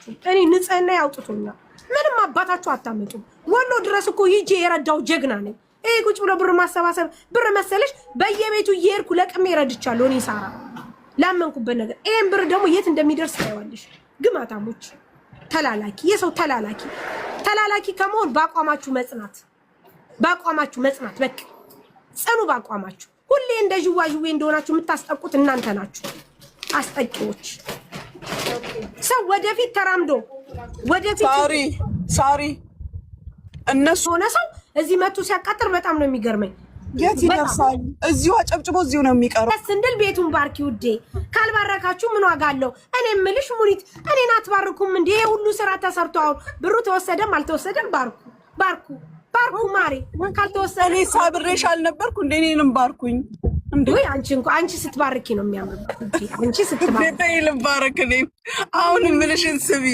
አያዋጣችሁም። እኔ ንጽህና ያውጥቶኛል። ምንም አባታችሁ አታመጡም። ወሎ ድረስ እኮ ይጄ የረዳው ጀግና ነኝ። ይሄ ቁጭ ብሎ ብር ማሰባሰብ ብር መሰለሽ በየቤቱ እየሄድኩ ለቅሜ ረድቻለሁ። እኔ ሳራ ላመንኩበት ነገር ይሄን ብር ደግሞ የት እንደሚደርስ ታይዋለሽ። ግማታሞች ተላላኪ የሰው ተላላኪ ከመሆን ባቋማችሁ መጽናት በቃ ጽኑ ባቋማችሁ። ሁሌ እንደ ዥዋዥዌ እንደሆናችሁ የምታስጠቁት እናንተ ናችሁ አስጠቂዎች። ሰው ወደፊት ተራምዶ ወደፊት ሳሪ እነሱ ሆነ ሰው እዚህ መቶ ሲያቃጥር በጣም ነው የሚገርመኝ። የት ይደርሳል? እዚሁ አጨብጭቦ እዚሁ ነው የሚቀረው። ስንድል ቤቱን ባርኪ ውዴ። ካልባረካችሁ ምን ዋጋ አለው? እኔ ምልሽ ሙኒት እኔን አትባርኩም እንዴ? ይሄ ሁሉ ስራ ተሰርቶ አሁን ብሩ ተወሰደም አልተወሰደም ባርኩ ማሪ። ካልተወሰደ ሳብሬሽ አልነበርኩ እንዴ? እኔንም ባርኩኝ እንዴ? ወይ አንቺ ስትባርኪ ነው የሚያምርበት እንዴ? አንቺ ስትባርኪ ልባረክ። እኔ አሁን ምልሽን ስቢ።